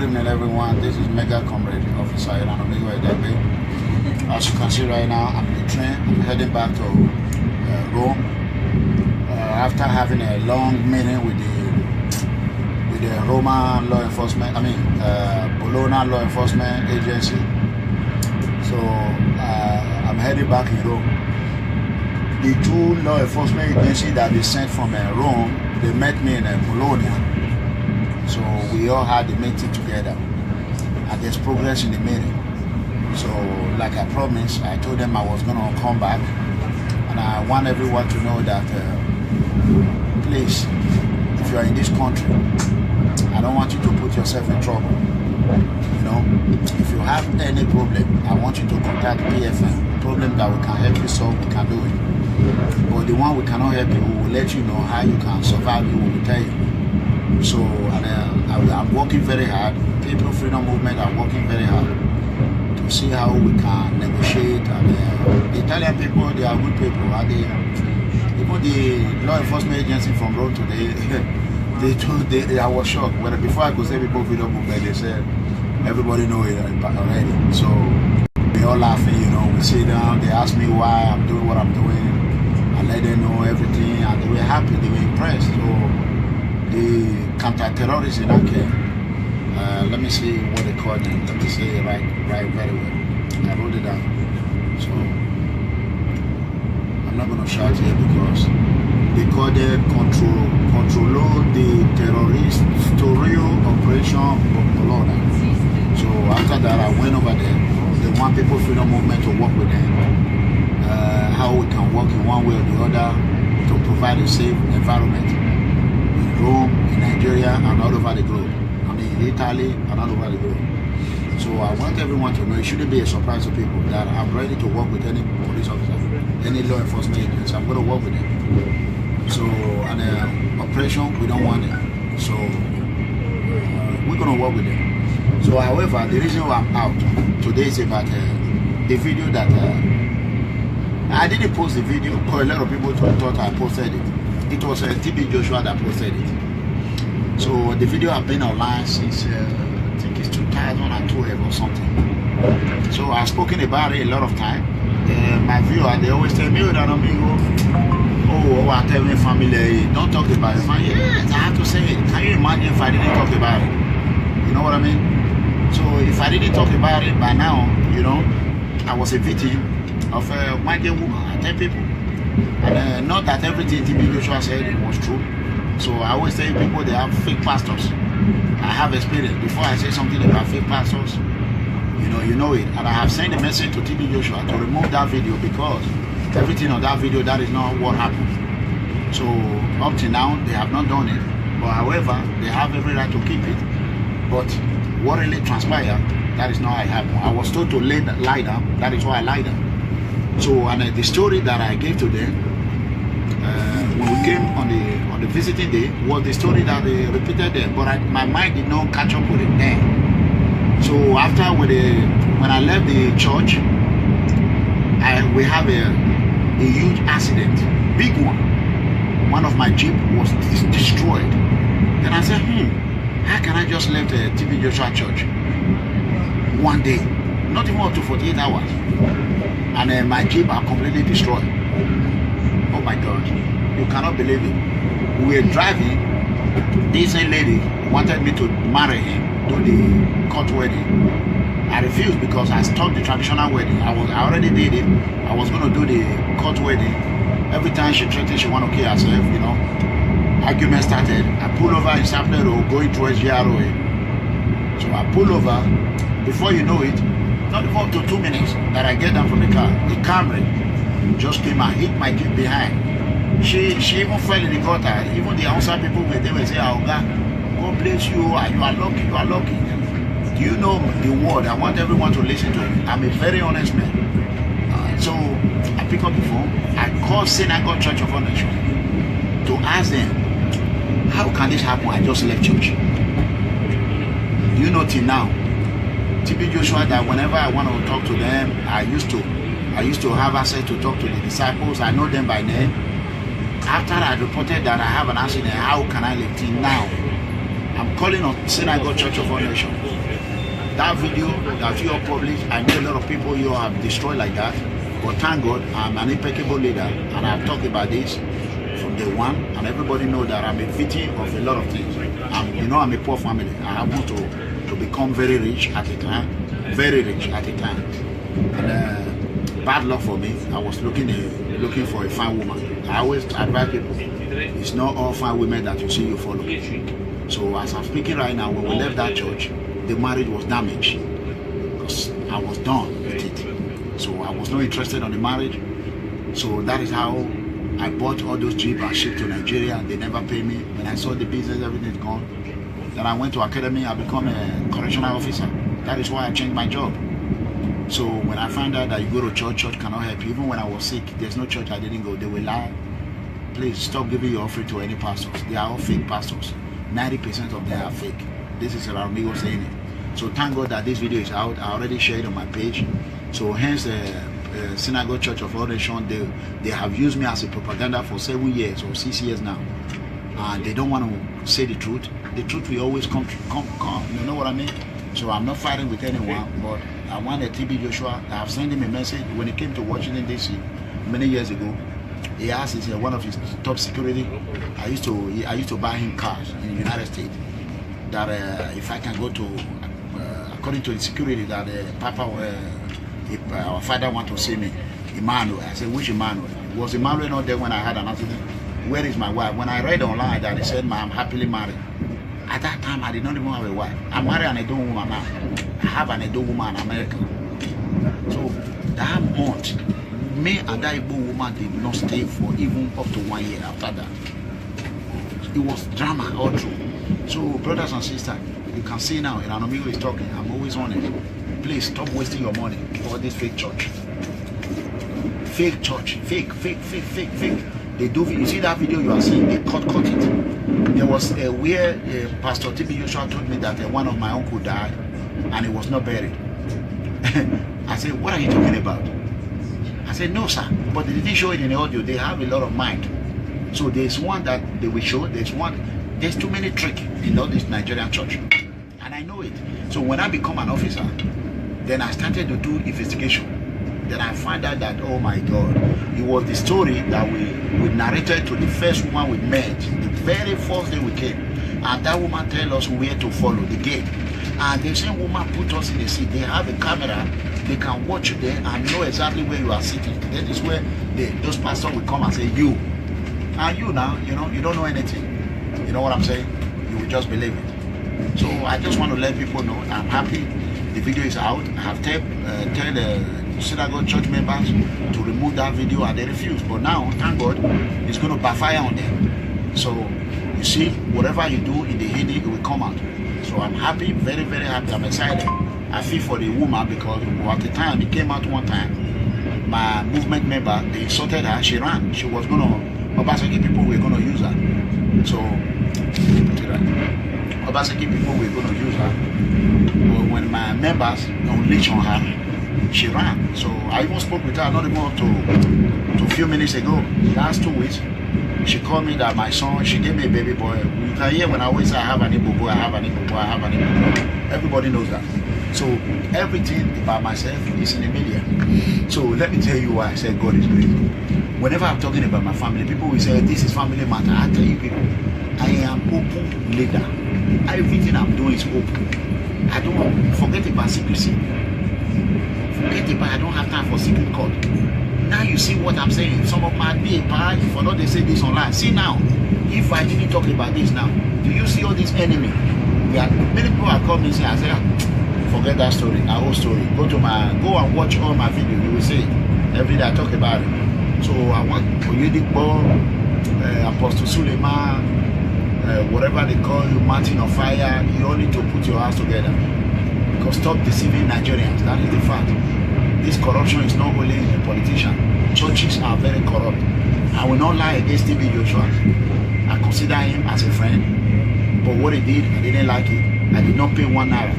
evening, everyone. This is Mega Comrade Officer Eranomigho. As you can see right now, I'm in the train. I'm heading back to Rome after having a long meeting with the Roman law enforcement. Bologna law enforcement agency. So I'm heading back in Rome. The two law enforcement agencies that they sent from Rome, they met me in Bologna. So we all had the meeting together, and there's progress in the meeting. So like I promised, I told them I was going to come back, and I want everyone to know that please, if you are in this country, I don't want you to put yourself in trouble. You know, if you have any problem, I want you to contact PFM. Problem that we can help you solve, we can do it. But the one we cannot help you, we will let you know how you can survive. We will tell you. So I'm working very hard. People Freedom Movement are working very hard to see how we can negotiate. And the Italian people, they are good people. And even the law enforcement agency from Rome today, I was shocked. When before I could say people Freedom Movement, they said everybody know it already. So they all laughing, you know. We sit down. They ask me why I'm doing what I'm doing. I let them know everything, and they were happy. They were impressed. So the counter-terrorists in Ake, let me see what they call them. Let me say it right very well. I wrote it down. So I'm not going to shout here because they call them Controlo de Terroristorio Operation Bologna. So after that, I went over there. They want People Freedom Movement to work with them. How we can work in one way or the other to provide a safe environment. Rome, in Nigeria, and all over the globe. I mean, in Italy, and all over the globe. So I want everyone to know, it shouldn't be a surprise to people that I'm ready to work with any police officer, any law enforcement agency. I'm going to work with them. So, and operation, we don't want it. So, we're going to work with them. So, however, the reason why I'm out today is about the video that I didn't post the video because a lot of people thought I posted it. It was TB Joshua that posted it. So the video has been online since I think it's 2012 or something. So I've spoken about it a lot of time. My viewer, they always tell me, oh, I tell me family, don't talk about it. Yes, I have to say it. Can you imagine if I didn't talk about it? You know what I mean? So if I didn't talk about it by now, you know, I was a victim of a white woman. I tell people. And not that everything TB Joshua said it was true. So I always tell people they have fake pastors. I have experience. Before I say something about fake pastors, you know it. And I have sent a message to TB Joshua to remove that video because everything on that video, that is not what happened. So up to now, they have not done it. But however, they have every right to keep it. But what really transpired, that is not how it happened. I was told to lie down. That is why I lied down. So, and the story that I gave to them when we came on the visiting day was the story that they repeated there, but my mind did not catch up with it then. So after when I left the church, we have a huge accident, big one. One of my Jeep was destroyed. Then I said, how can I just leave the TB Joshua church one day, not even up to 48 hours? And my Jeep are completely destroyed. Oh my God, you cannot believe it. We were driving, this lady wanted me to marry him, do the court wedding. I refused because I stopped the traditional wedding. I already did it. I was going to do the court wedding. Every time she threatened she wanted to kill herself, you know. Argument started. I pulled over in Sapler Road, going towards GROA. So I pulled over. Before you know it, not even up to 2 minutes that I get down from the car, the camera just came and hit my Jeep behind. She even fell in the gutter. Even the outside people, they will say, oh God bless you, you are lucky, you are lucky. Do you know the word? I want everyone to listen to it. I'm a very honest man. So I pick up the phone, I call Synagogue Church of Nation to ask them, how can this happen? I just left church. Do you know till now? TB Joshua, that whenever I want to talk to them, I used to have access to talk to the disciples. I know them by name. After I reported that I have an accident, how can I live till now? I'm calling on Synagogue Church of All Nations. That video that you all published, I know a lot of people you have destroyed like that. But thank God, I'm an impeccable leader, and I've talked about this from day one, and everybody knows that I'm a victim of a lot of things. I'm a poor family. I happened to become very rich at the time, and bad luck for me. I was looking for a fine woman. I always advise people, it's not all fine women that you see you follow. So as I'm speaking right now, when we left that church, the marriage was damaged because I was done with it. So I was not interested in the marriage. So that is how I bought all those jeeps and shipped to Nigeria, and they never pay me. When I saw the business, everything is gone. Then I went to academy, I become a correctional officer. That is why I changed my job. So when I found out that you go to church, church cannot help you. Even when I was sick, there's no church I didn't go. They will lie. Please stop giving your offering to any pastors. They are all fake pastors. 90% of them are fake. This is Eranomigho saying it. So thank God that this video is out. I already shared it on my page. So hence Synagogue Church of All Nations, they have used me as a propaganda for 7 years or 6 years now. And they don't want to say the truth. The truth will always come. You know what I mean? So I'm not fighting with anyone, but I want a TB Joshua. I have sent him a message when he came to Washington DC many years ago. He asked one of his top security. I used to buy him cars in the United States. That if I can go to, according to the security, that if our father want to see me, Emmanuel. I said, which Emmanuel? Was Emmanuel not there when I had an accident? Where is my wife? When I read online that it said, I'm happily married. At that time, I did not even have a wife. I'm married an adult woman now. I have an adult woman in America. So that month, me and that Igbo woman did not stay for even up to 1 year after that. It was drama all through. So brothers and sisters, you can see now, Eranomigho is talking. I'm always on it. Please stop wasting your money for this fake church. Fake church. Fake. They do. You see that video you are seeing? They cut it. There was where Pastor TB Joshua told me that one of my uncle died and he was not buried. I said, what are you talking about? I said, no, sir. But they didn't show it in the audio. They have a lot of mind. So there's one that they will show. There's too many tricks in all this Nigerian church. And I know it. So when I become an officer, then I started to do investigation. Then I find out that, oh my God, it was the story that we narrated to the first woman we met, the very first day we came. And that woman tell us where to follow, the gate. And the same woman put us in the seat. They have a camera. They can watch you there and know exactly where you are sitting. That is where those pastors will come and say, you. And you now, you don't know anything. You know what I'm saying? You will just believe it. So I just want to let people know I'm happy. The video is out. I have tell the Synagogue church members to remove that video and they refuse. But now, thank God, it's going to backfire on them. So you see, whatever you do in the hidden, it will come out. So I'm happy, very, very happy. I'm excited. I feel for the woman because at the time, it came out one time. My movement member, they insulted her. She ran. She was going to, Obaseki people were going to use her. So, Obaseki people were going to use her. But when my members unleashed on her, she ran. So I even spoke with her not even up to a few minutes ago. Last 2 weeks, she called me that my son, she gave me a baby boy. You can hear when I always say I have an Igbo boy, I have an Igbo boy, I have an Igbo boy. Everybody knows that. So everything about myself is in the media. So let me tell you why I said God is great. Whenever I'm talking about my family, people will say this is family matter. I tell you people, I am open leader. Everything I'm doing is open. I don't forget about secrecy. Forget about I don't have time for secret code. Now you see what I'm saying. Some of my be a pie for not they say this online. See now, if I didn't talk about this now, do you see all this enemy? Many people are coming and say, I say, forget that story, our whole story. Go and watch all my videos. You will see every day I talk about it. So I want Oyedikbo, Apostle Suleiman, whatever they call you, Martin of Fire. You all need to put your hands together. Because stop deceiving Nigerians. That is the fact. This corruption is not only in the politician. Churches are very corrupt. I will not lie against TB Joshua. I consider him as a friend. But what he did, I didn't like it. I did not pay 1 naira.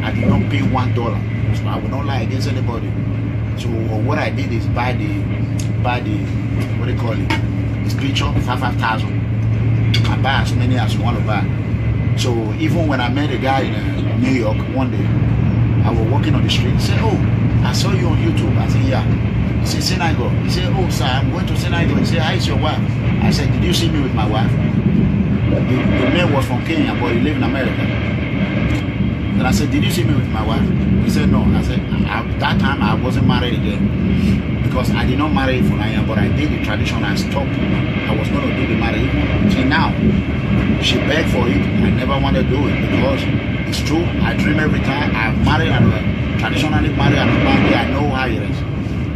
I did not pay $1. So I will not lie against anybody. So what I did is buy the what do you call it? This picture for 5,000. You can buy as many as you want to buy. So even when I met a guy in New York one day, I was walking on the street. He said, "Oh, I saw you on YouTube." I said, "Yeah." He said, "Synagogue." He said, "Oh, sir, I'm going to synagogue." He said, "How is your wife?" I said, "Did you see me with my wife?" The man was from Kenya, but he lived in America. Then I said, "Did you see me with my wife?" He said, "No." I said, "At that time, I wasn't married again. Because I did not marry for Naya, but I did the tradition and stopped. I was going to do the marriage till now. She begged for it. I never wanted to do it because it's true. I dream every time. I've married and traditionally married and married. I know how it is.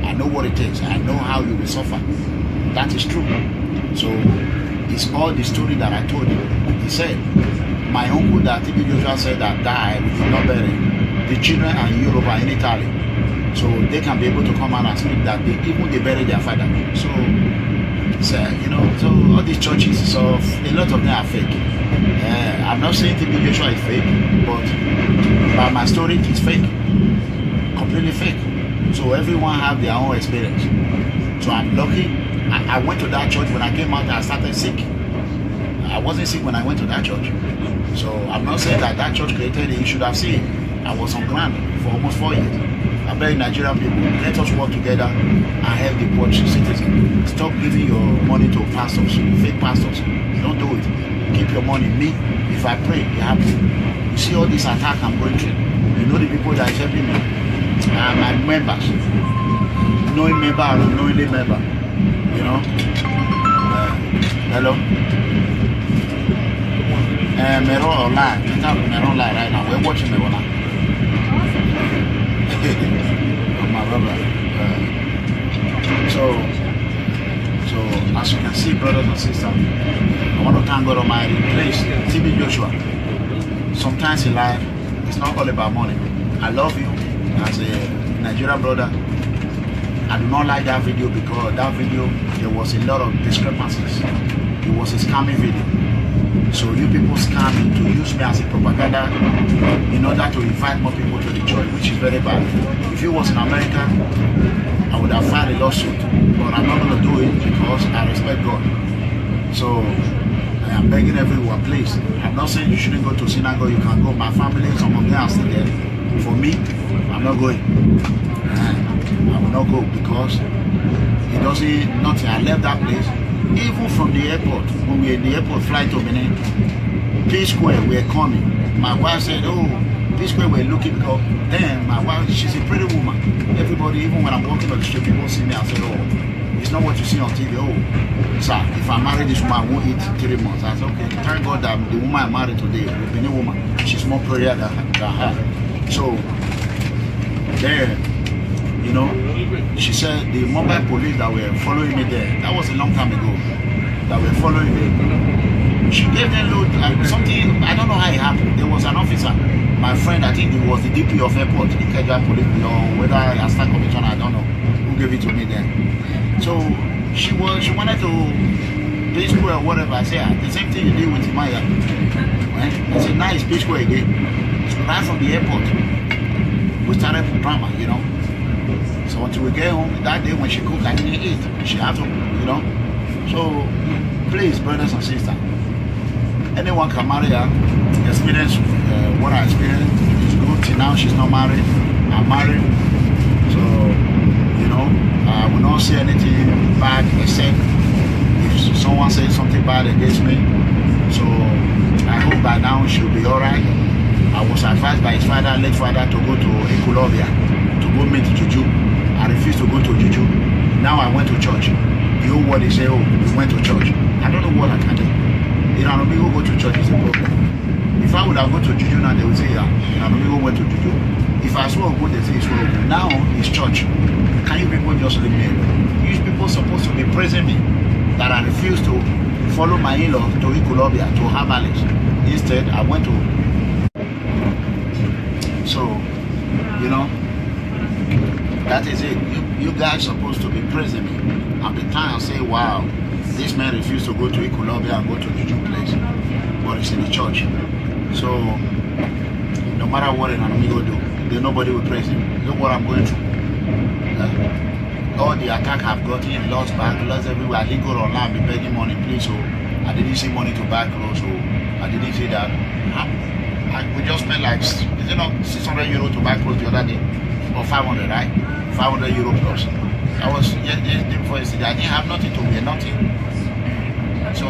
I know what it takes. I know how you will suffer. That is true. So it's all the story that I told you." He said, "My uncle that TB Joshua said that died, we did not bury. The children are in Europe and in Italy. So they can be able to come out and speak that they bury their father." So, you know, so all these churches, so a lot of them are fake. I'm not saying TB Joshua is fake, but by my story, it's fake, completely fake. So everyone have their own experience. So I'm lucky. I went to that church when I came out. I started sick. I wasn't sick when I went to that church. So I'm not saying that that church created it. You should have seen. I was on ground for almost 4 years. I beg Nigerian people, let us work together and help the poor citizens. Stop giving your money to pastors, fake pastors. Don't do it. Keep your money. Me, if I pray, it happens. You see all this attack I'm going through. You know the people that is helping me. My members. Knowing member and unknowingly member. You know? Hello? Mero online. Mero online right now. We're watching me online. My brother. So as you can see, brothers and sisters, I want to thank God Almighty. Please, TB Joshua. Sometimes in life, it's not all about money. I love you as a Nigerian brother. I do not like that video because that video there was a lot of discrepancies. It was a scamming video. So you people scam to use me as a propaganda in order to invite more people to the church, which is very bad. If it was in America, I would have filed a lawsuit, but I'm not going to do it because I respect God. So I am begging everyone, please. I'm not saying you shouldn't go to synagogue. You can go. My family, some of them are still there. For me, I'm not going. I will not go because it doesn't nothing. I left that place. Even from the airport, when we were in the airport flight to Benin, P Square, we were coming. My wife said, "Oh, P Square, we're looking." Because then my wife, she's a pretty woman. Everybody, even when I'm walking on the street, people see me and say, "Oh, it's not what you see on TV. Oh, sir, if I marry this woman, I won't eat 3 months." I said, "Okay, thank God that the woman I married today, the Benin woman, she's more prayer than her." So, there. You know, she said the mobile police that were following me there, that was a long time ago, that were following me. She gave them load, something, I don't know how it happened. There was an officer, my friend, I think it was the DP of airport, the Ikeja police, or whether I start commissioner, I don't know, who gave it to me then. So she wanted to P Square or whatever. I said, the same thing you did with Maya. I said, now it's P Square again. So right from the airport, we started drama, you know. So until we get home, that day when she cooked, I didn't eat. She had to, you know. So, please, brothers and sisters, anyone can marry her, experience what I experienced. It's good. Till now, she's not married. I'm married. So, you know, I will not say anything bad except if someone says something bad against me. So, I hope by now she'll be alright. I was advised by his father, late father, to go to Ecolobia, to go meet Juju. I refused to go to Juju. Now I went to church. The whole world is saying, "Oh, we went to church." I don't know what I can do. Eranomigho go to church is a problem. If I would have gone to Juju now, they would say, "Yeah, Eranomigho went to Juju." If I swear good, they say it's wrong. Now it's church. Can you people just leave me alone? You people supposed to be praising me that I refused to follow my in-law to Ecolobia, to Herbalist. Instead, I went to. So, you know, that is it. You guys supposed to be praising me and be trying to say, "Wow, this man refused to go to Ecolobia and go to Juju place, but it's in the church." So no matter what Eranomigho do, then nobody will praise him. Look what I'm going through. All the attack I've gotten, lost back, lost everywhere. I didn't go online, be begging money, please. So I didn't see money to buy clothes, so I didn't see that. We just spent like, 600 euro to buy clothes the other day, or 500, right? 500 euro plus. I was yesterday before yesterday. I didn't have nothing to wear, nothing. So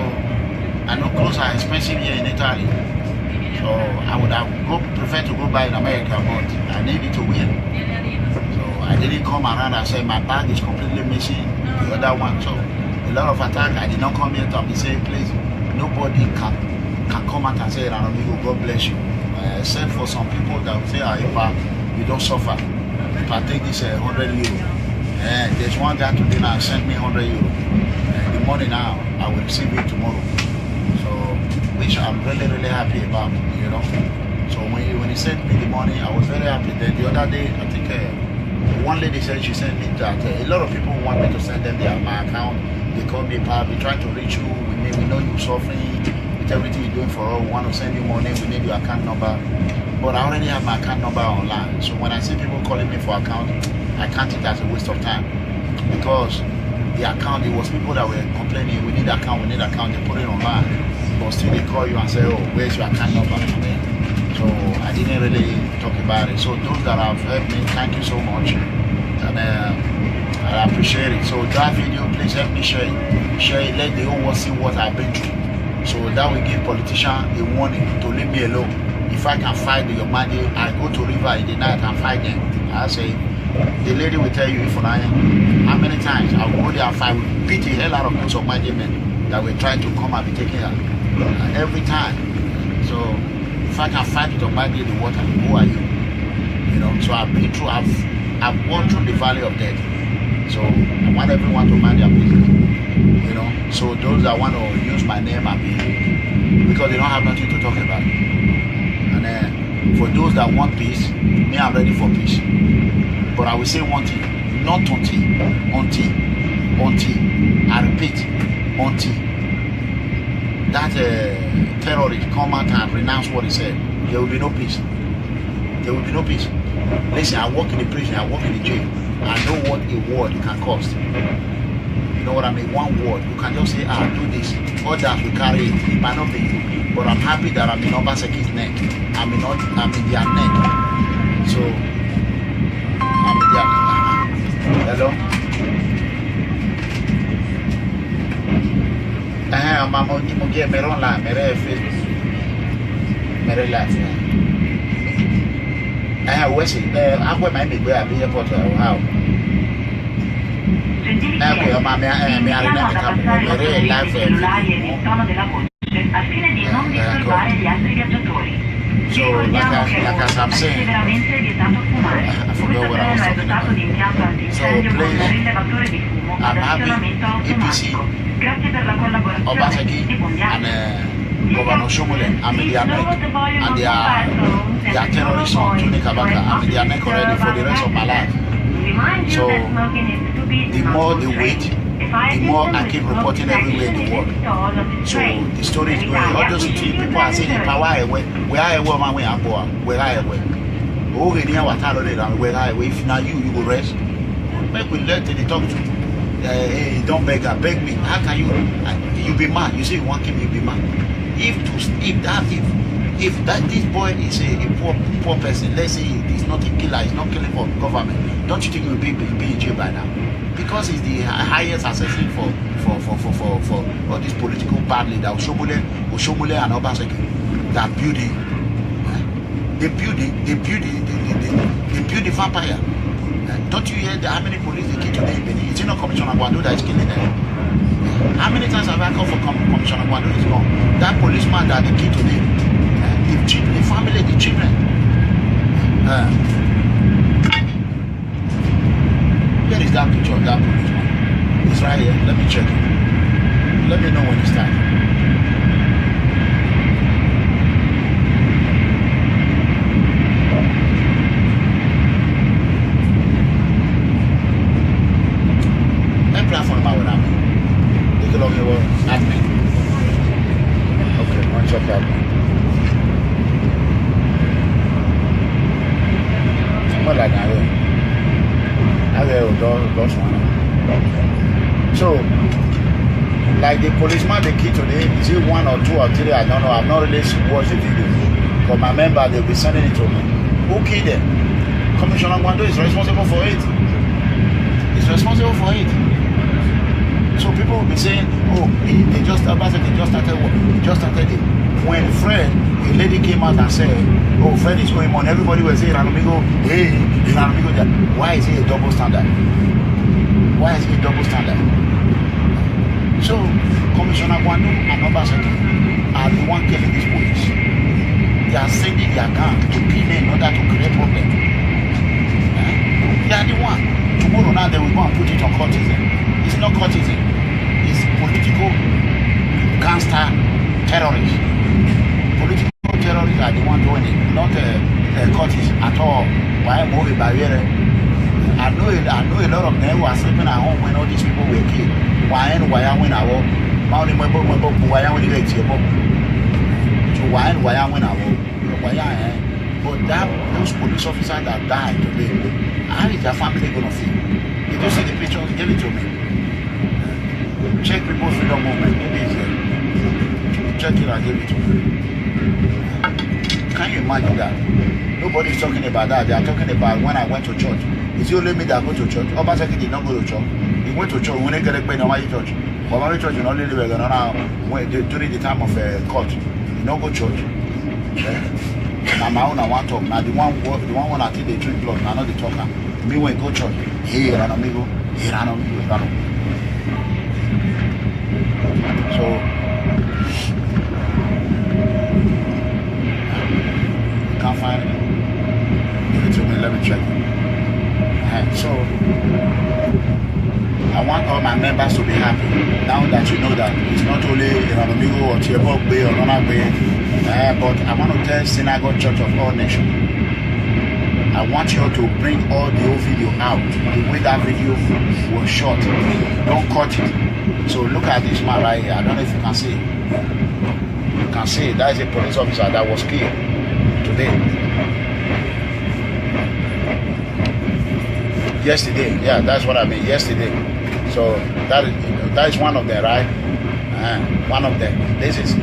I know clothes are expensive here in Italy. So I would have preferred to go buy in America, but I needed to wear. So I didn't come around and say my bag is completely missing the other one. So a lot of attack. I did not come here to be saying, please, nobody can come out and say, Eranomigho, God bless you. Except for some people that will say, if you don't suffer, if I take this 100 euro, there's one guy today now sent me 100 euro. The money now, I will receive it tomorrow. So, which I'm really, really happy about, you know. So when he sent me the money, I was very happy. Then the other day, I think one lady said she sent me that a lot of people want me to send them my account. They call me, "Pa, we trying to reach you. We know you're suffering with everything you're doing for us. We want to send you money. We need your account number." But I already have my account number online. So when I see people calling me for account, I count it as a waste of time, because the account, it was people that were complaining, we need account, they put it online, but still they call you and say, oh, where's your account number? So I didn't really talk about it. So those that have helped me, thank you so much, and I appreciate it. So that video, please help me share it, let the whole world see what I've been through, so that will give politicians a warning to leave me alone. If I can fight the Yomadi, I go to river in the night and fight them. I say, the lady will tell you, if I how many times I will go there and fight, will beat the hell out of those of my men that will try to come and be taking her. Every time. So if I can fight with Almighty in the water, who are you? You know, so I've been through, I've walked through the valley of death. So I want everyone to mind their business. You know, so those that want to use my name and be, because they don't have nothing to talk about. And for those that want peace, me, I'm ready for peace. But I will say one thing, not until, I repeat, until that terrorist come out and renounce what he said, there will be no peace. There will be no peace. Listen, I work in the prison, I work in the jail. I know what a word can cost. You know what I mean? One word, you can just say, do this. Others will carry it. It might not be you. But I'm happy that I'm in Obaseki's neck. I'm in their neck. So, I'm in their neck. Hello? I'm get me online, me Facebook. Me live. Where's it? I'm going to be airport how? Gentili clienti, cellulari e il tono della voce al fine di non disturbare gli altri viaggiatori. Vi ricordiamo che è severamente vietato fumare. Questo treno è dotato di impianto antincendio con rilevatore di fumo ad azionamento automatico. Grazie per la collaborazione e buon viaggio. Governor Shomole, and they are terrorists on Tuni Kabaka, and they are not ready for the rest of my life. So, the more they wait, the more I keep reporting everywhere in the world. So, the story is going. All those people are saying, where I am, my way, where I am. If now you will rest, make we let them talk to. Hey, don't beg her, beg me. How can you be mad? You say you want him, you be mad. If this boy is a poor person, let's say he's not a killer, he's not killing for government, don't you think he'll be in jail by now? Because he's the highest assassin for all this political bad leader, Oshomole and Obaseki, that building, they build the vampire. Don't you hear how many police they kill today in Benin? It's not Commissioner Gwando that is killing them. How many times have I called for Commissioner Gwando is gone? That policeman that they kill today, the family, the children. Where is that picture of that policeman? It's right here. Let me check it. Let me know when it's time. So, like the policeman they killed today, is it 1 or 2 or 3? I don't know. I've not really watched the video. Because my member, they'll be sending it to me. Who killed them? Commissioner Gwando is responsible for it. He's responsible for it. So people will be saying, oh, they just started it. When Fred, a lady came out and said, oh, Fred is going on, everybody will say, Eranomigho, hey, Eranomigho, why is he a double standard? Why is he a double standard? So, Commissioner Gwando and Obaseki are the one killing these police. They are sending their gang to kill them in order to create problem. They are the one. Tomorrow now they will go and put it on courtesan. It's not courtesan. It's political gangster terrorists. Political terrorists are the one doing it, not courtesan at all. Why move a barrier? I know a lot of them who are sleeping at home when all these people were killed. Why are we now? But those police officers that died today, how is their family going to feel? Did you see the pictures? Give it to me. Check People's Freedom Movement. Maybe it's there. Check it and give it to me. Can you imagine that? Nobody's talking about that. They are talking about when I went to church. It's only me that go to church. Obaseki did not go to church. He went to church. When they get a pay, no church. But my church, you know, during the time of court, you don't go to church. Now my own I want to talk. Now the one I think they drink blood. Now not the talker. Me when go church. Hey, Eranomigho. So you can't find it. Give it to me. Let me check. So I want all my members to be happy. Now that you know that it's not only Eranomigho or Tiebok Bay or Nona Bay, but I want to tell Synagogue Church of All Nations, I want you to bring all the old video out, the way that video was shot. Don't cut it. So look at this man right here. I don't know if you can see. You can see that is a police officer that was killed today. Yesterday, yeah, that's what I mean. Yesterday. So that is one of them, right? One of them. This is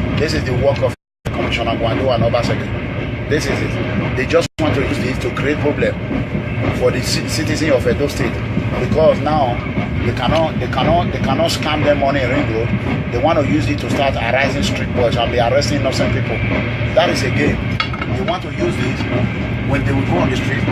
the work of Commissioner Gwando and Obaseki. This is it. They just want to use this to create problem for the citizens of Edo State, because now they cannot scam them money in Ring Road. They want to use it to start harassing street boys and be arresting innocent people. That is a game. They want to use this when they will go on the street.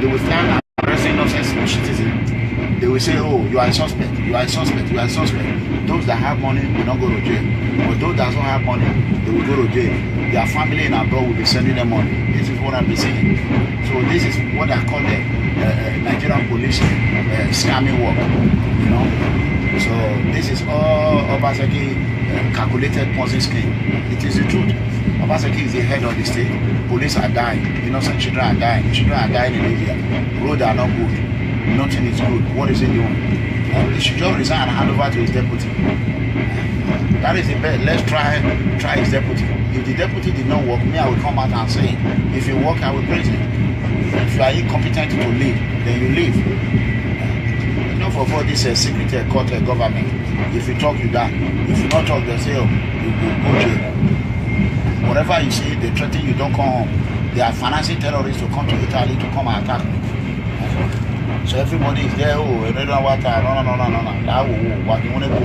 They will start arresting innocent citizens. They will say, oh, you are a suspect, you are a suspect, you are a suspect. Those that have money will not go to jail. But those that don't have money, they will go to jail. Their family in abroad will be sending them money. This is what I'm saying. So this is what I call the Nigerian police scamming work. You know. So this is all Obaseki calculated Ponzi scheme. It is the truth. Obaseki is the head of the state. Police are dying. Innocent children are dying. Children are dying in India. Roads are not good. Nothing is good. What is he doing? He should just resign and hand over to his deputy. That is the best. Let's try his deputy. If the deputy did not work, me, I will come out and say, if you work, I will praise him. If you are incompetent to lead, then you leave. Enough of all this secret court government. If you talk, you die. If you not talk, they say, oh, you go jail. Whatever you say, they threaten you, don't come home. They are financing terrorists to come to Italy to come and attack me. So everybody is there, oh, no. That what you want to go,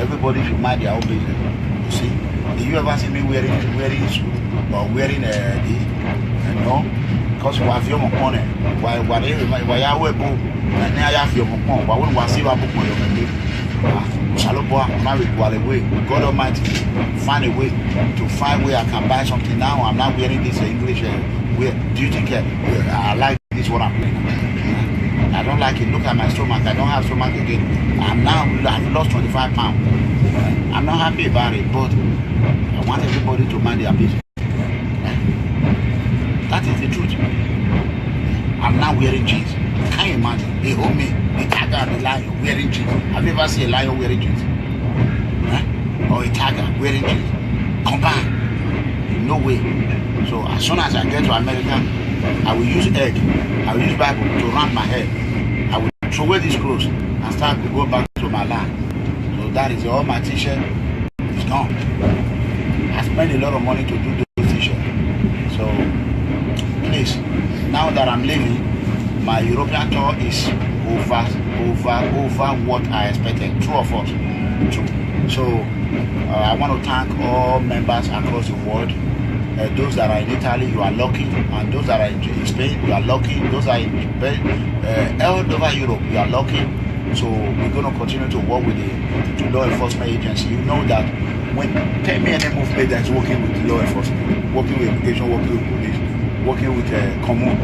everybody should mind their own business. You see, did you ever see me wearing suit or wearing this? No, because we have your money. Why are we both? And I have your money. Why wouldn't we see our book? God Almighty, find a way to find where I can buy something. Now I'm not wearing this English. Do you think I like this? What I'm playing? I don't like it. Look at my stomach. I don't have stomach again. I've lost 25 pounds. I'm not happy about it, but I want everybody to mind their business. That is the truth. I'm now wearing jeans. Can you imagine? They hold me, the tiger, the lion wearing jeans. Have you ever seen a lion wearing jeans? Or a tiger wearing jeans? Combine. No way. So as soon as I get to America, I will use egg. I will use Bible to round my head. I will throw away these clothes and start to go back to my land. that is all my t-shirt is gone. I spent a lot of money to do those t-shirts. So please, now that I'm leaving, my European tour is over what I expected. True or false? True. So I want to thank all members across the world. Those that are in Italy, you are lucky, and those that are in Spain, you are lucky. Those that are in all over Europe, you are lucky. So we're going to continue to work with the law enforcement agency. You know that when any movement that's working with law enforcement, working with immigration, working with police, working with commune,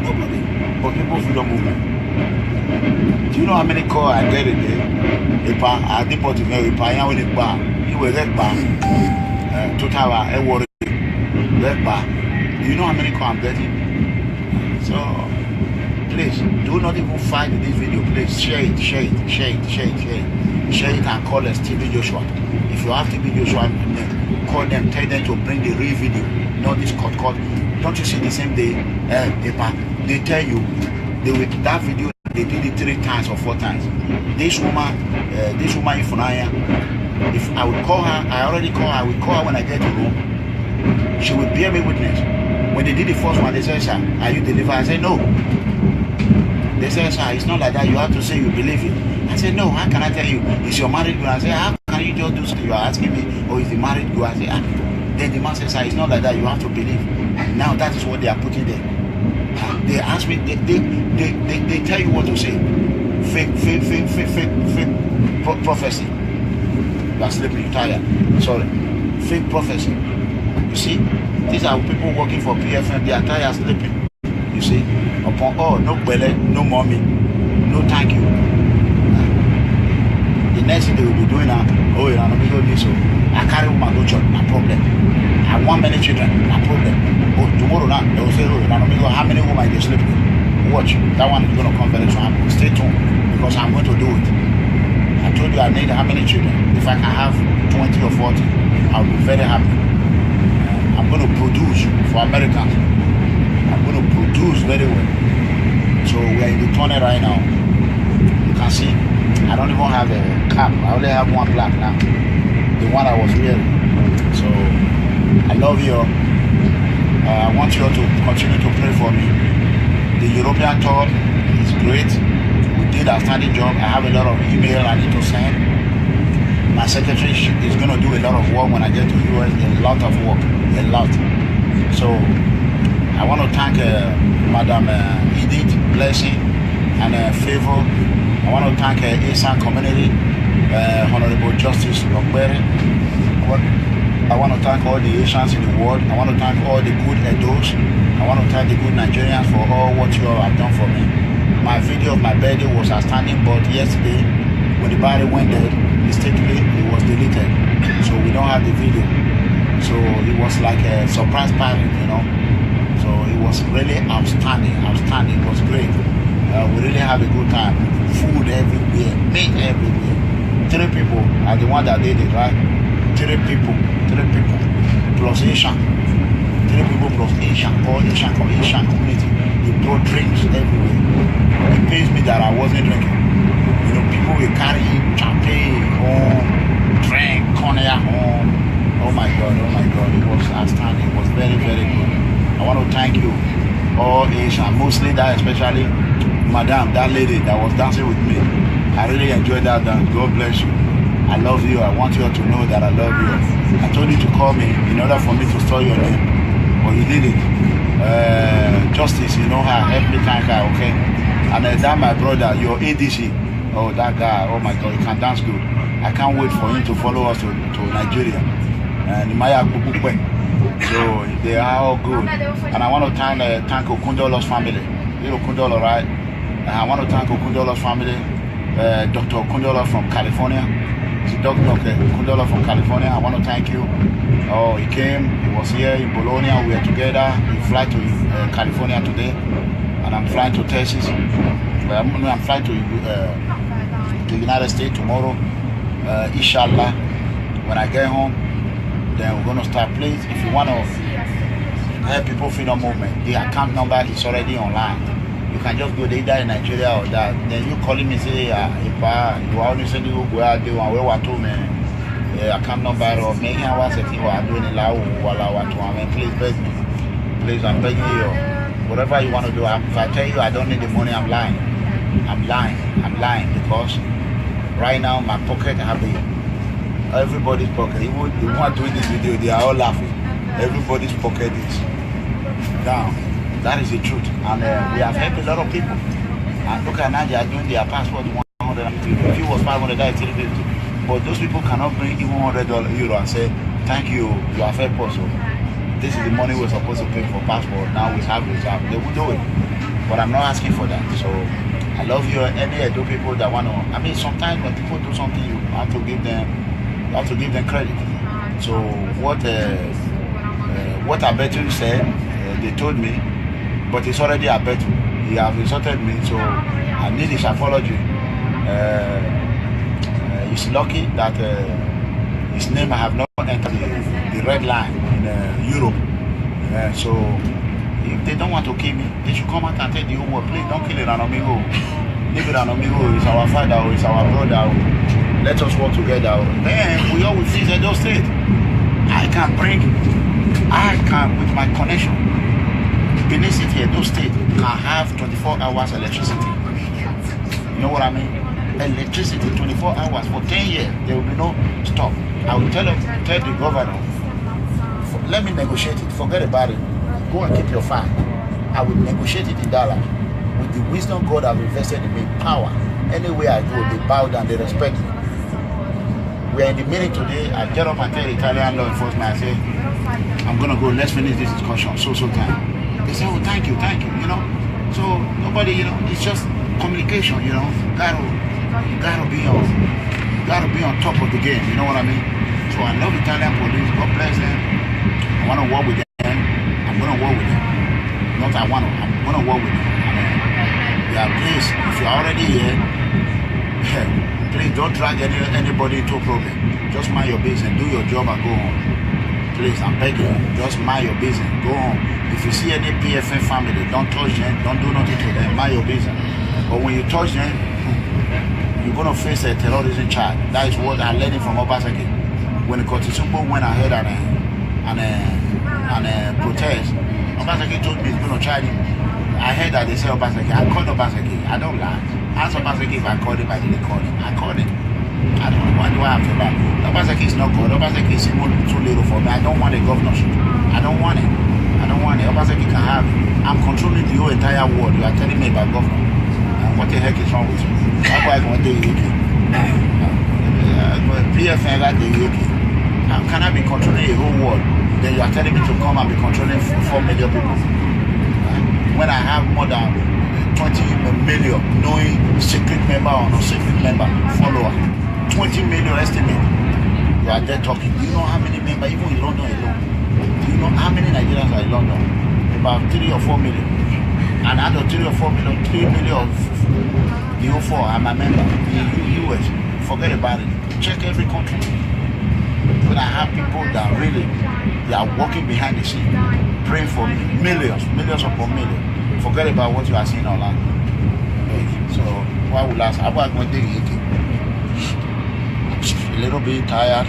nobody, but people feel the movement. Do you know how many calls I get a day? If I deport to me, if I am in a bar, you will get bar. Total, I worry. Get bar. Do you know how many calls I'm getting? So please do not even fight this video. Please share it and call us TV Joshua. If you have TV Joshua, call them, tell them to bring the real video, not this cut. Don't you see the same day? They tell you that video they did it 3 times or 4 times. This woman if I would call her, I already call her. I will call her when I get to Rome. She will bear me witness. When they did the first one, they said, "Sir, are you delivered?" I said, "No." They said, "Sir, it's not like that. You have to say you believe it." I said, "No, how can I tell you? It's your married girl." I said, "How can you just do something? You are asking me, or is the married girl?" I said, "Ah." Then the man said, "Sir, it's not like that. You have to believe." Now that is what they are putting there. They ask me, they tell you what to say. Fake prophecy. You are sleeping, you're tired. Sorry. Fake prophecy. You see, these are people working for PFM. They are tired sleeping. You see, upon all, no belly, no mommy, no thank you. The next thing they will be doing now, oh, Eranomigho this, so I carry woman go church, no problem. I want many children, no problem. Oh, tomorrow now, they will say, oh, Eranomigho, how many women they sleep with? Watch, that one is going to come very soon. Stay tuned, because I'm going to do it. I told you I need how many children. If I can have 20 or 40, I'll be very happy. I'm going to produce for Americans. I'm going to produce very well. So we are in the tunnel right now. You can see, I don't even have a cap. I only have one black now. The one I was wearing. So I love you all. I want you all to continue to pray for me. The European tour is great. We did a outstanding job. I have a lot of email I need to send. My secretary is going to do a lot of work when I get to US. A lot of work. A lot. So I want to thank Madam Edith Blessing and Favor. I want to thank ASAN community, Honorable Justice Okbere. I want to thank all the Asians in the world. I want to thank all the good Edos. I want to thank the good Nigerians for all what you all have done for me. My video of my birthday was outstanding, but yesterday, when the body went dead, mistakenly, it was deleted. So we don't have the video. So it was like a surprise party, you know. So it was really outstanding. It was great. We really had a good time. Food everywhere, meat everywhere. 3 people are the one that did it, right? 3 people plus Asian. 3 people plus Asian, all Asian community. They brought drinks everywhere. It pains me that I wasn't drinking. You know, people will carry champagne home, drink, cognac home. Oh my God, it was outstanding. It was very, very good. I want to thank you, all Asian, mostly that, especially Madame, that lady that was dancing with me. I really enjoyed that dance. God bless you. I love you. I want you all to know that I love you. I told you to call me in order for me to store your name, but you did it. Justice, you know her, help me thank her, okay? And that my brother, your ADC, oh that guy, oh my God, he can dance good. I can't wait for him to follow us to Nigeria. And so they are all good. And I want to thank Okundolo's family. You know Okundolo, right? And I want to thank Okundolo's family, Dr. Okundolo from California. Dr. Okundolo from California. I want to thank you. Oh, he came, he was here in Bologna, we were together. He fly to California today, and I'm flying to Texas. I'm flying to the United States tomorrow. Inshallah, when I get home, then we're going to start. Please, if you want to help people freedom movement, the account number is already online. You can just go there either in Nigeria or that. Then you calling me say, if you only say you go out there and where to me, I can't number or maybe I was saying what I'm doing in Lao while I want to. I mean, please beg me, please, I'm begging you. Whatever you want to do, if I tell you I don't need the money, I'm lying. I'm lying because right now my pocket have everybody's pocket. Even the one doing this video, they are all laughing. Everybody's pocket is down. That is the truth, and we have helped a lot of people. And look at now, they are doing their passport 150. If it was 500, that's 350. But those people cannot bring even €100 and say, "Thank you, you have helped us. This is the money we're supposed to pay for passport. Now we have reserve." They will do it, but I'm not asking for that. So I love you. Any Edo people that want to. I mean, sometimes when people do something, you have to give them credit. So what Abetu said, they told me. But it's already a bet. He has insulted me, so I need his apology. He's lucky that his name have not entered the red line in Europe. So if they don't want to kill me, they should come out and tell the whole world, please don't kill Eranomigho. Leave Eranomigho, it's our father, it's our brother. Let us work together. Then we all will fix Edo State. I can, with my connection, Benin City, Edo State can have 24 hours electricity. You know what I mean? Electricity 24 hours for 10 years. There will be no stop. I will tell the governor, let me negotiate it. Forget about it. Go and keep your file. I will negotiate it in dollar. With the wisdom God has invested in me, power. Anywhere I go, they bow down, they respect me. We are in the meeting today. I get up and tell the Italian law enforcement, I say, I'm going to go, let's finish this discussion, so time. They say, oh, thank you, you know. So nobody, you know, it's just communication, you know. You gotta be on top of the game, you know what I mean? So I love Italian police, God bless them. I want to work with them. I'm gonna work with them. Not I want to, I'm gonna work with them. Yeah, please, if you're already here, please don't drag anybody into a problem. Just mind your business, do your job and go home. Please, I'm begging you, just mind your business, go home. If you see any PFN family, don't touch them, don't do nothing to them, mind your business. But when you touch them, you're going to face a terrorism charge. That is what I learned from Obaseki. When the Kotisumbo went ahead and protest, Obaseki told me he's going to charge him. I heard that they say Obaseki. I called Obaseki. I don't lie. Ask Obaseki if I called him, I didn't call him. I called him. I don't know. Why do I have to lie? Obaseki is not good. Obaseki is even too little for me. I don't want a governorship. I don't want it. Obaseki can have it. I'm controlling the whole entire world. You are telling me about governor. What the heck is wrong with you? That's why I want to do PFN got the UK. How can I be controlling the whole world? Then you are telling me to come and be controlling 4 million people. When I have more than 20 million knowing secret member or no secret member follower. 20 million estimate. You are there talking. Do you know how many members, even in London alone? Do you know how many Nigerians are in London? About 3 or 4 million. And out of 3 or 4 million, 3 million of the O4, I'm a member. The US, forget about it. Check every country. When I have people that really, they are working behind the scene, praying for me, millions upon millions. Forget about what you are seeing online. So, why will I say, I'm going to take it. A little bit tired,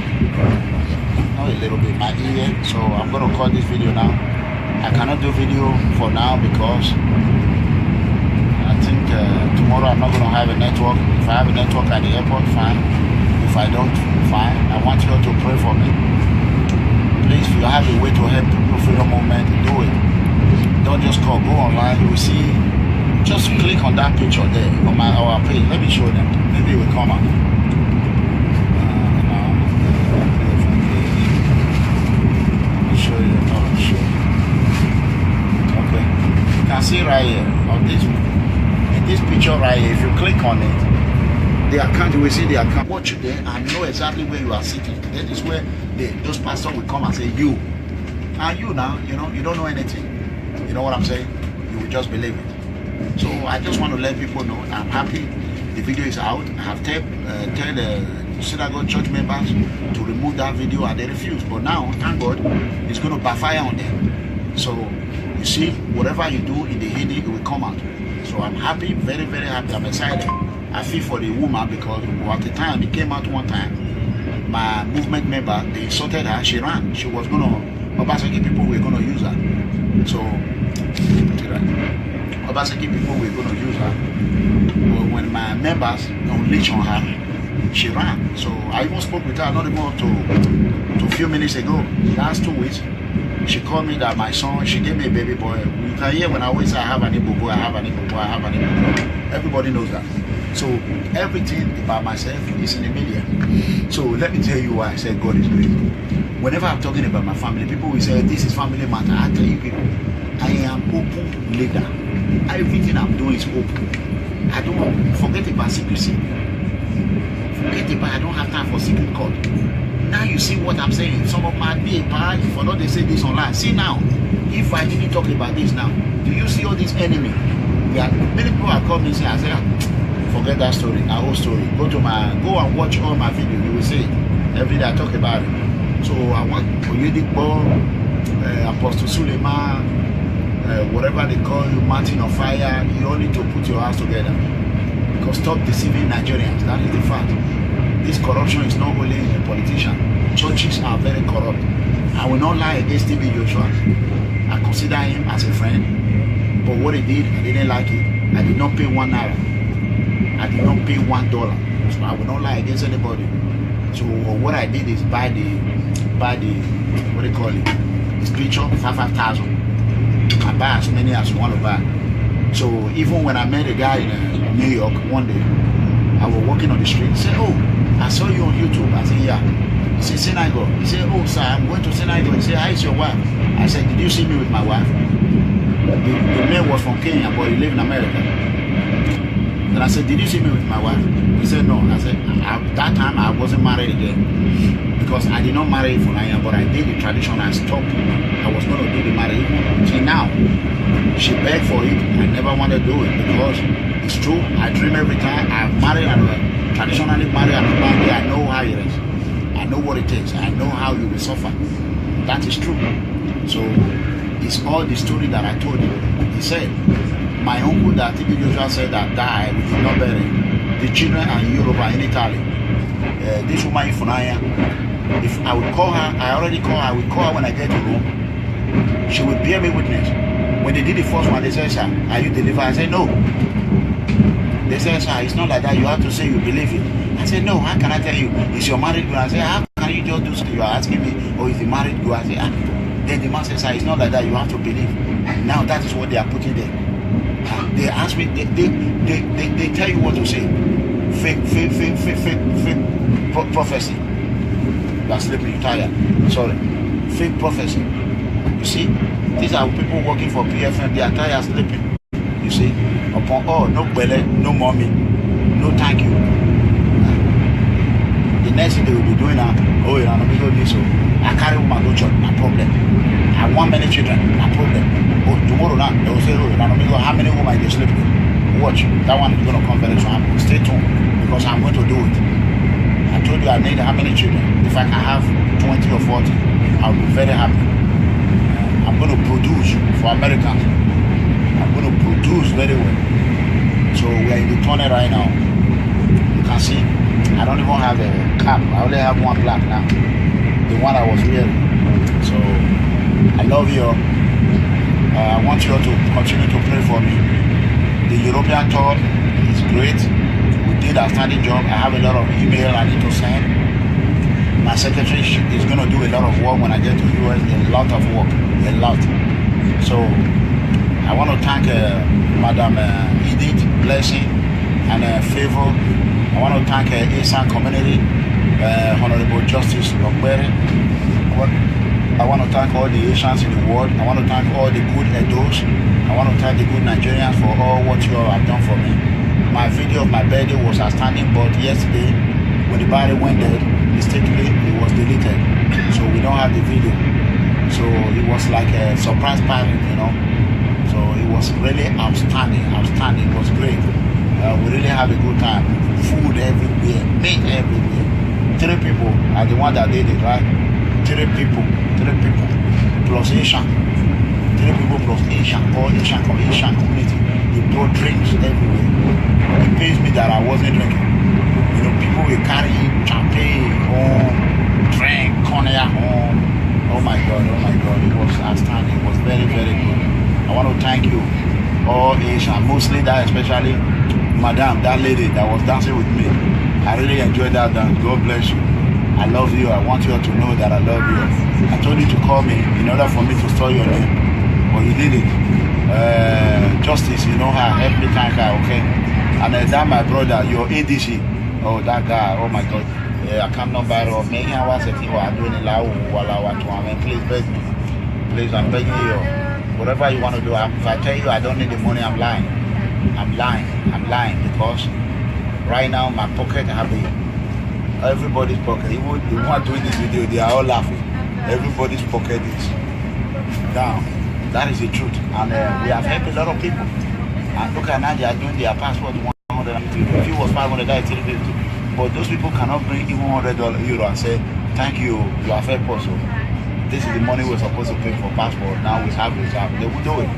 not a little bit, my ear. So, I'm going to cut this video now. I cannot do video for now because I think tomorrow I'm not going to have a network. If I have a network at the airport, fine. If I don't, fine. I want you all to pray for me. Please, if you have a way to help People Freedom Movement, do it. Don't just call, go online. You will see, just click on that picture there on our page. Let me show them. Maybe it will come out. Let me show you. Okay. You can see right here on this. In this picture right here, if you click on it, the account, you will see the account. Watch it there and know exactly where you are sitting. That is where those pastors will come and say, you. And you now, you know, you don't know anything. You know what I'm saying? You will just believe it. So I just want to let people know I'm happy the video is out. I have tell the synagogue church members to remove that video and they refuse. But now, thank God, it's going to backfire on them. So You see, whatever you do in the hidden, it will come out. So I'm happy, very, very happy. I'm excited. I feel for the woman because at the time, it came out one time, my movement member, they insulted her, she ran. She was going to, Obaseki people were going to use her. So, Obaseki people were going to use her. But when my members unleashed on her, she ran. So I even spoke with her not even up to a few minutes ago. Last 2 weeks, she called me that my son, she gave me a baby boy. You can hear when I always say I have an Igbo boy, I have an Igbo boy, I have an Igbo boy. Everybody knows that. So everything about myself is in the media. So let me tell you why I said God is great. Whenever I'm talking about my family, people will say this is family matter. I tell you people, I am open leader. Everything I'm doing is open. I don't forget about secrecy. Forget about I don't have time for secret code. Now you see what I'm saying. Some of my BA for not they say this online. See now, if I didn't talk about this now, do you see all this enemy? Yeah, many people are coming and say, I say, forget that story, our whole story. Go and watch all my videos. You will see it. Every day I talk about it. So I want Oyedipo, Apostle Suleiman, whatever they call you, Martin of Fire. You all need to put your hands together. Because stop deceiving Nigerians. That is the fact. This corruption is not only a politician. Churches are very corrupt. I will not lie against TB Joshua. I consider him as a friend. But what he did, I didn't like it. I did not pay $1. I did not pay $1. So I will not lie against anybody. So what I did is buy the what do you call it? This picture for 5,000. I buy as many as you want to buy. So even when I met a guy in New York one day, I was walking on the street. He said, "Oh, I saw you on YouTube." I said, "Yeah." He said, "Synagogue." He said, "Oh, sir, I'm going to synagogue." He said, "How is your wife?" I said, "Did you see me with my wife?" The man was from Kenya, but he lived in America. And I said, "Did you see me with my wife?" He said, "No." I said, that time I wasn't married again. Because I did not marry for Naya, but I did the tradition. I stopped. I was going to do the marriage. Till now, she begged for it. I never wanted to do it because it's true. I dream every time. I've married and traditionally married and married. I know how it is. I know what it takes. I know how you will suffer. That is true. So it's all the story that I told you. He said, my uncle that TB Joshua said that died, we did not bury. The children are in Europe and in Italy. This woman in Funaya, if I would call her, I already call her, I will call her when I get to Rome. She will bear me witness. When they did the first one, they said, "Sir, are you delivered?" I said, "No." They said, "Sir, it's not like that. You have to say you believe it." I said, "No, how can I tell you? Is your married girl?" I said, "How can you just do something? You are asking me, or is the married girl?" I said, "Ah." Then the man said, "Sir, it's not like that. You have to believe." Now that is what they are putting there. They ask me, they tell you what to say. Fake prophecy. You are sleeping, you're tired. Sorry. Fake prophecy. You see? These are people working for PFM. They are tired sleeping. You see? Upon all, no belly, no mommy, no thank you. The next thing they will be doing now, "Oh, Eranomigho this, so I carry woman go church, no problem. I want many children, no problem. Oh, tomorrow now, they will say, "Oh, Eranomigho, how many women they sleep with?" Watch, that one is going to come very soon. Stay tuned, because I'm going to do it. I told you I need how many children. If I can have 20 or 40, I'll be very happy. I'm going to produce for Americans. I'm going to produce very well. So we are in the tunnel right now. You can see, I don't even have a cap. I only have one black now. The one I was wearing. So I love you. I want you all to continue to pray for me. The European tour is great. We did a outstanding job. I have a lot of email I need to send. My secretary is going to do a lot of work when I get to US. A lot of work. A lot. So I want to thank Madam Edith Blessing and Favor. I want to thank Asian community, Honorable Justice Lokbere. I want to thank all the Asians in the world. I want to thank all the good Edos. I want to thank the good Nigerians for all what you all have done for me. My video of my birthday was outstanding, but yesterday, when the body went dead, mistakenly, it was deleted. So we don't have the video. So it was like a surprise party, you know. So it was really outstanding. It was great. We really had a good time. Food everywhere, meat everywhere. 3 people are the one that did it, right? 3 people plus Asian. 3 people plus Asian community. They brought drinks everywhere. It pains me that I wasn't drinking. You know, people will carry champagne home, drink, cognac home. Oh my God, it was outstanding. It was very, very good. I want to thank you, all Asian, mostly that, especially Madame, that lady that was dancing with me. I really enjoyed that dance. God bless you. I love you. I want you all to know that I love you. I told you to call me in order for me to store your name, but you did it. Justice, you know her, help me thank her, okay? And that my brother, your ADC. Oh, that guy, oh my God. I can't number of many hours if you are doing it while I want to. Please beg me. Please, I'm begging you. Whatever you want to do, if I tell you I don't need the money, I'm lying. I'm lying because right now my pocket have everybody's pocket. Even the one doing this video, they are all laughing. Everybody's pocket is down. That is the truth. And we have helped a lot of people. And look at now, they are doing their passport 150. If it was 500, that is 350. But those people cannot bring even €100 and say, thank you, you have helped us. This is the money we're supposed to pay for passport. Now we have reserve. They will do it.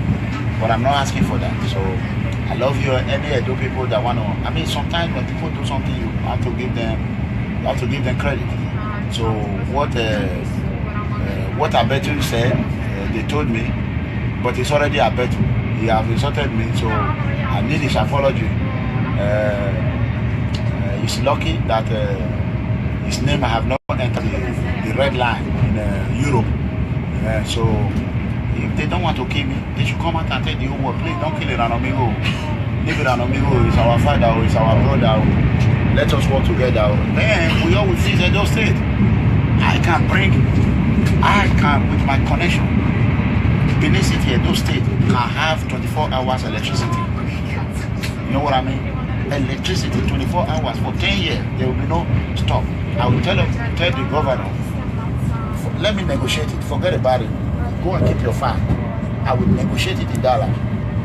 But I'm not asking for that. So I love you. Any Edo people that want to. I mean, sometimes when people do something, you have to give them credit. So what Abetu said, they told me, but it's already Abetu. He has insulted me, so I need his apology. He's lucky that his name I have not entered the red line in Europe. So if they don't want to kill me, they should come out and tell the whole world, please don't kill Eranomigho. Leave Eranomigho, he's our father, he's our brother. Let us work together. Then we always see Edo State. I can, with my connection, Benin City, Edo State can have 24 hours electricity. You know what I mean? Electricity 24 hours for 10 years. There will be no stop. I will tell the governor, let me negotiate it. Forget about it. Go and keep your file. I will negotiate it in dollar.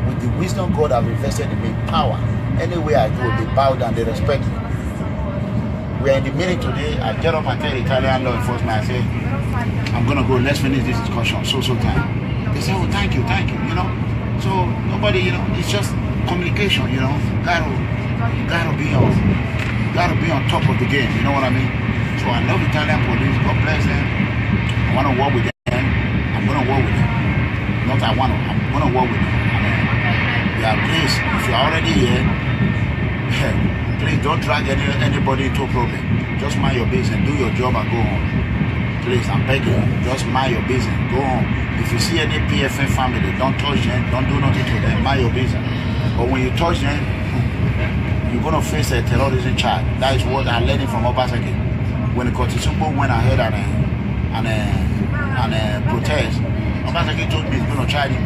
With the wisdom God have invested in me, power. Anywhere I go, they bow down, they respect me. We are in the meeting today. I get up and tell the Italian law enforcement, I say, I'm going to go, let's finish this discussion, so time. They say, oh, thank you, you know. So nobody, you know, it's just communication, you know. You gotta be on top of the game, you know what I mean? So I love Italian police, God bless them. I want to work with them. I'm going to work with them. Not I want to, I'm going to work with them. Yeah, please, if you're already here, please don't drag anybody into a problem. Just mind your business, do your job and go home. Please, I'm begging you, just mind your business, go home. If you see any PFN family, don't touch them, don't do nothing to them, mind your business. But when you touch them, you're going to face a terrorism charge. That is what I learned from Obaseki. When the Kotisumbo went ahead and protest, Obaseki told me he's going to charge him.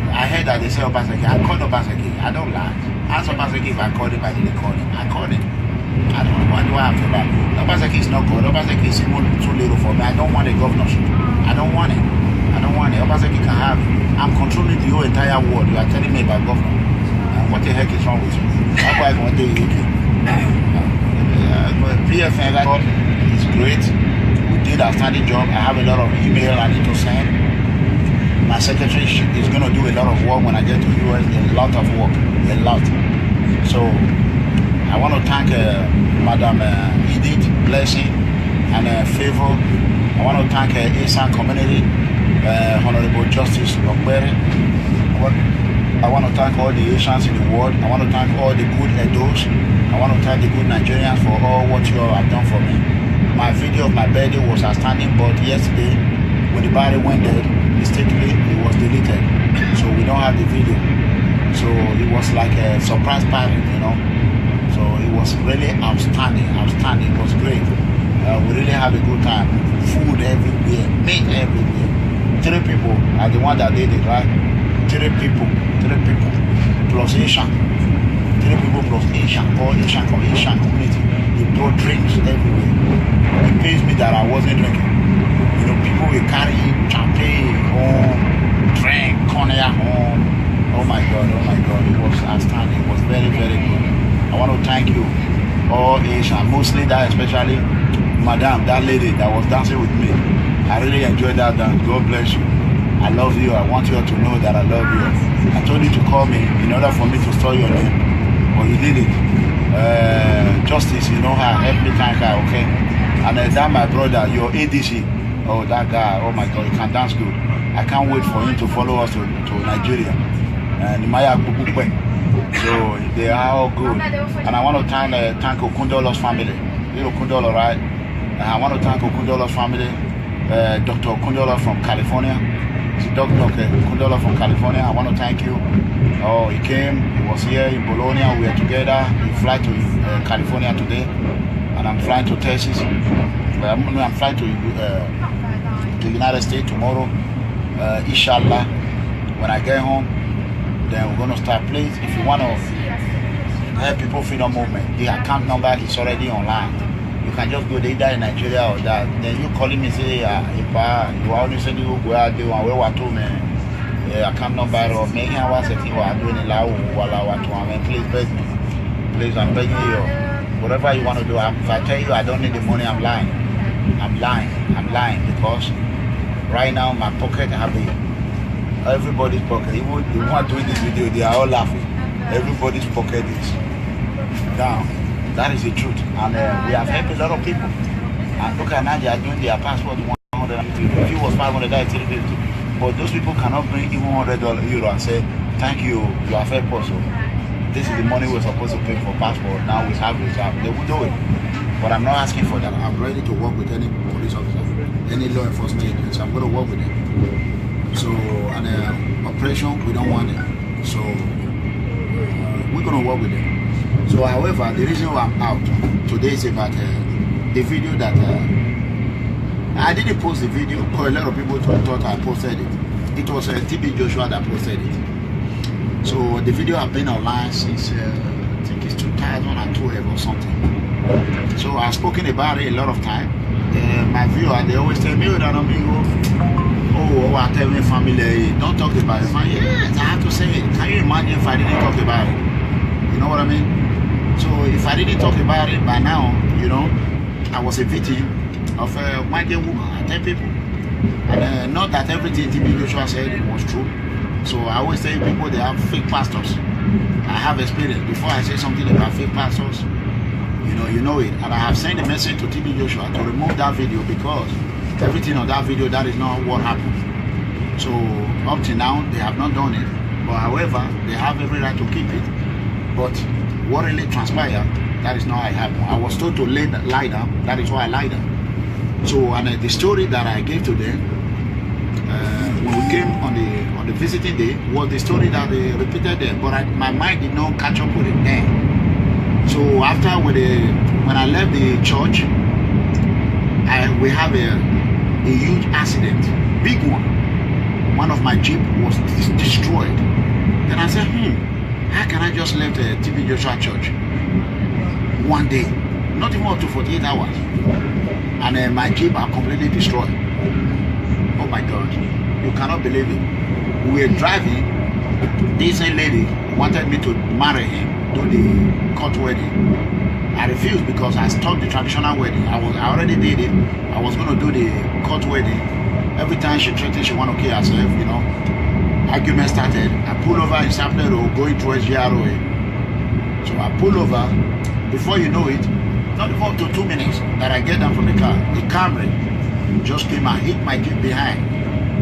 I heard that they say Obaseki. I called Obaseki. I don't lie. Ask Obaseki if I called him, I didn't call him. I called him. I don't know. What do I have to lie? Obaseki is not good. Obaseki is even too little for me. I don't want a governorship. I don't want it. Obaseki can have it. I'm controlling the whole entire world. You are telling me about governor. What the heck is wrong with you? That's why I want to do PFN is great. We did a outstanding job. I have a lot of email I need to send. My secretary is going to do a lot of work when I get to US. A lot of work. A lot. So I want to thank Madam Edith Blessing and Favor. I want to thank Asian community, Honorable Justice Okbere. I want to thank all the Asians in the world. I want to thank all the good Edos. I want to thank the good Nigerians for all what you all have done for me. My video of my birthday was outstanding, but yesterday, when the body went dead, mistakenly, it was deleted. So we don't have the video. So it was like a surprise party, you know. So it was really outstanding. It was great. We really had a good time. Food everywhere, meat everywhere. 3 people are the one that did it, right? 3 people plus Asian. 3 people plus Asian, all Asian community. They brought drinks everywhere. It pains me that I wasn't drinking. You know, people will carry champagne home, drink, cognac home. Oh my God, it was outstanding. It was very, very good. I want to thank you, all Asian, mostly that, especially Madame, that lady that was dancing with me. I really enjoyed that dance. God bless you. I love you. I want you all to know that I love you. I told you to call me in order for me to store your name, but you did it. Justice, you know her, help me thank her, okay? And that my brother, your ADC, oh that guy, oh my God, he can dance good. I can't wait for him to follow us to Nigeria. And so they are all good. And I want to thank Okundolo's family. You know Okundolo, right? I want to thank Okundolo's family. Dr. Okundolo from California. It's Dr. Okundolo from California. I want to thank you. Oh, he came, he was here in Bologna, we were together. He flew to California today, and I'm flying to Texas. I'm flying to the United States tomorrow. Inshallah, when I get home, then we're going to start. Please, if you want to help People Freedom Movement, the account number is already online. You can just go either in Nigeria or that. Then you calling me say, you only send you go out there and where to me. Account number or maybe I was saying what I'm doing in Lao while I want to. I mean, please beg me. Please, I'm begging you. Whatever you want to do. If I tell you I don't need the money, I'm lying. I'm lying because right now my pocket happy. Everybody's pocket. Even the one doing this video, they are all laughing. Everybody's pocket is down. That is the truth, and we have helped a lot of people. And look at now, they are doing their passport 150. If it was 500, that's 350. But those people cannot bring even €100 and say, thank you, you have helped us. This is the money we're supposed to pay for passport. Now we have reserve. They will do it. But I'm not asking for that. I'm ready to work with any police officer, any law enforcement agency. I'm going to work with them. So, and operation, we don't want it. So, we're going to work with them. So, however, the reason why I'm out today is about the video that I didn't post the video because a lot of people thought I posted it. It was TB Joshua that posted it. So the video has been online since I think it's 2012 or something. So I've spoken about it a lot of time. My viewer, they always tell me, Eranomigho, oh, I tell my family, don't talk about it. Yes, I have to say it. Can you imagine if I didn't talk about it? You know what I mean? So if I didn't talk about it by now, you know, I was a victim of a mighty woman. I tell people. And not that everything TB Joshua said was true. So I always tell people they have fake pastors. I have experience. Before I say something about fake pastors, you know it. And I have sent a message to TB Joshua to remove that video because everything on that video, that is not what happened. So up to now, they have not done it. But however, they have every right to keep it. But what really transpired, that is not how it happened. I was told to lie down. That is why I lied down. So, and the story that I gave to them when we came on the visiting day was the story that they repeated there, but my mind did not catch up with it then. So after when I left the church, we have a huge accident, big one. One of my Jeep was destroyed. Then I said, how can I just leave the TB Joshua church one day, not even up to 48 hours, and my Jeep are completely destroyed? Oh my God, you cannot believe it. We were driving, this lady wanted me to marry him, do the court wedding. I refused because I stopped the traditional wedding. I already did it. I was going to do the court wedding. Every time she threatened she wanted to kill herself, you know. Argument started. I pulled over in Sapler Road going towards GROA. So I pulled over. Before you know it, not even up to 2 minutes that I get down from the car, the Camry just came and hit my Jeep behind.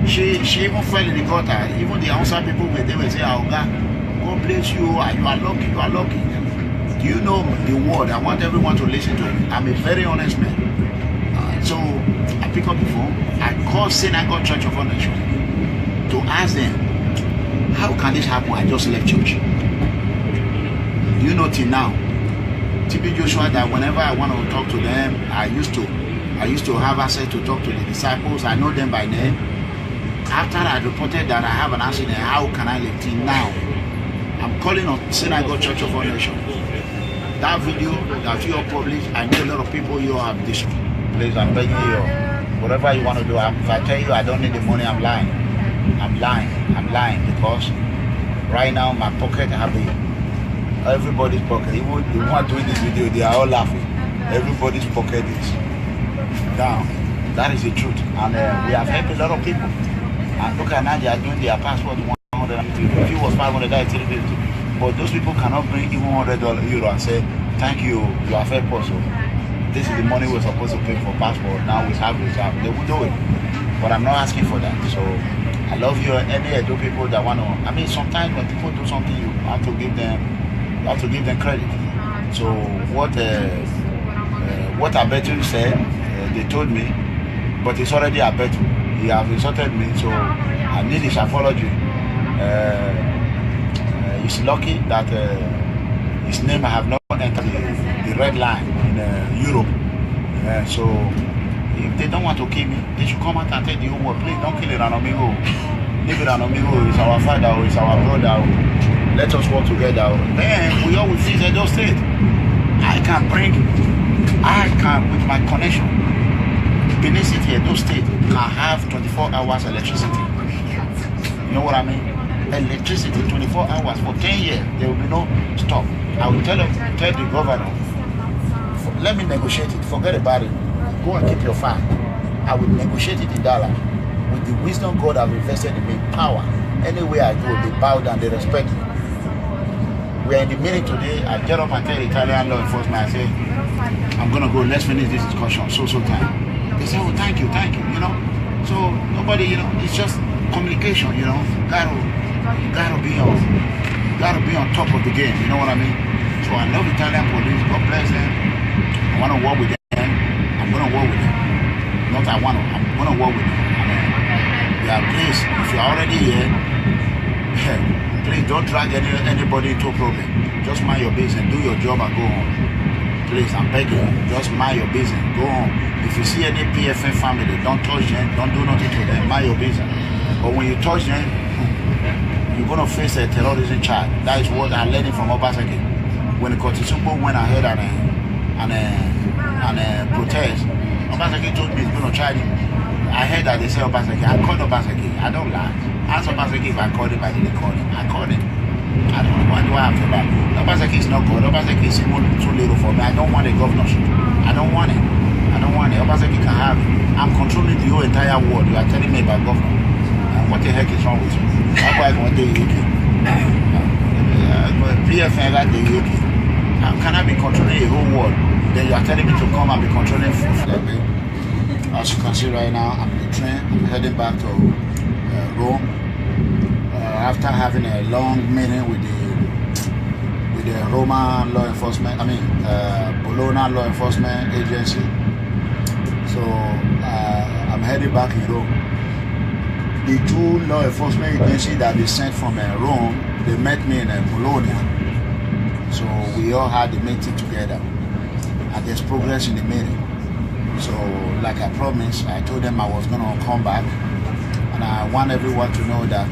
She even fell in the gutter. Even the outside people were there, say, oh God bless you, you are lucky, you are lucky. Do you know the word? I want everyone to listen to it. I'm a very honest man. So I pick up the phone, I call Synagogue Church of Nation to ask them, how can this happen? I just left church. Do you know till now, TB Joshua, that whenever I want to talk to them, I used to have access to talk to the disciples. I know them by name. After I reported that I have an accident, how can I live till now? I'm calling on Synagogue Church of Nation. That video that you have published, I know a lot of people you have destroyed. Please, I'm begging you. Whatever you want to do, if I tell you I don't need the money, I'm lying. I'm lying because right now my pocket happy. Everybody's pocket. Even the one doing this video, they are all laughing. Everybody's pocket is down. That is the truth. And we have helped a lot of people. And look at now they are doing their passport 150. If it was 500, that's 350. But those people cannot bring even €100 and say, thank you, you are fair person. This is the money we're supposed to pay for passport. Now we have reserve. They will do it. But I'm not asking for that. So I love you. Any Edo people that want to. I mean, sometimes when people do something, you have to give them credit. So what Abetu said, they told me, but it's already Abetu. He have insulted me, so I need his apology. He's lucky that his name I have not entered the red line in Europe. So if they don't want to kill me, they should come out and tell the whole world, please don't kill Eranomigho. Leave Eranomigho, is our father, is our brother. Let us work together. Then we all will fix Edo State. I can, with my connection, Benin City, Edo State can have 24 hours electricity. You know what I mean? Electricity, 24 hours for 10 years. There will be no stop. I will tell the governor, let me negotiate it. Forget about it. Go and keep your file. I will negotiate it in dollar. With the wisdom God have invested in me, power. Anywhere I go, they bow down, they respect me. We are in the meeting today. I get up and tell the Italian law enforcement, I say, I'm going to go, let's finish this discussion, so time. They say, oh, thank you, you know. So nobody, you know, it's just communication, you know. Gotta be on top of the game, you know what I mean? So I love Italian police, God bless them. I want to work with them. I'm going to work with them. Not I want to, I'm going to work with them. Yeah, please, if you're already here, please don't drag anybody into a problem. Just mind your business, do your job and go home. Please, I'm begging you, just mind your business, go home. If you see any PFN family, don't touch them, don't do nothing to them, mind your business. But when you touch them, you're going to face a terrorism charge. That is what I'm learning from Obaseki. When the Kotisumbo went ahead and protest, Obaseki told me he's going to charge him. I heard that they say Obaseki. I called Obaseki. I don't lie. Ask Obaseki if I called him, I didn't call him. I called him. I don't know. Why do I have to lie? Obaseki is not good. Obaseki is even too little for me. I don't want a governorship. I don't want it. Obaseki can have it. I'm controlling the whole entire world. You are telling me about governor. What the heck is wrong with you? That's why I want the UK. PFN got the UK. How can I be controlling the whole world? Then you are telling me to come and be controlling food. As you can see right now, I'm in the train. I'm heading back to Rome. After having a long meeting with the Roman law enforcement, Bologna law enforcement agency. So I'm heading back in Rome. The two law enforcement agencies that they sent from Rome, they met me in Bologna. So we all had the meeting together. And there's progress in the meeting. So like I promised, I told them I was going to come back. And I want everyone to know that,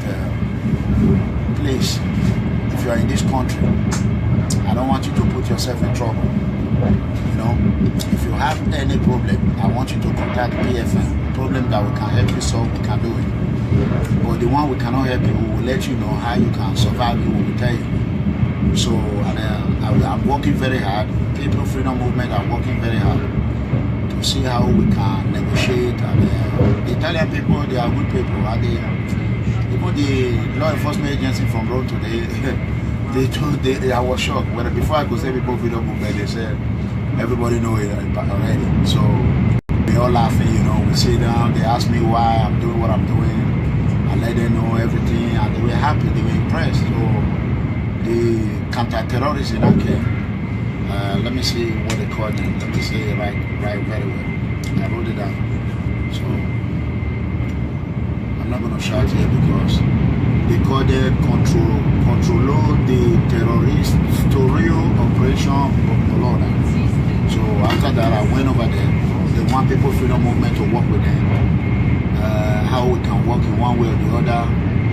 please, if you are in this country, I don't want you to put yourself in trouble. You know, if you have any problem, I want you to contact PFN. Problem that we can help you solve, we can do it. But the one we cannot help you, we will let you know how you can survive it, we will tell you. So I'm working very hard. People Freedom Movement are working very hard to see how we can negotiate. And the Italian people, they are good people. And even the law enforcement agency from Rome today, I was shocked. When before I could say people Freedom Movement, they said everybody know it already. So they all laughing, you know. We sit down, they ask me why I'm doing what I'm doing. I let them know everything, and they were happy, they were impressed. So the counter-terrorists in Ake, let me see what they call them. Let me say it right very well. I wrote it down. So I'm not going to shout here because they call them Controlo de Terroristorio Operation Bologna. So after that, I went over there. They want People Freedom Movement to work with them. How we can work in one way or the other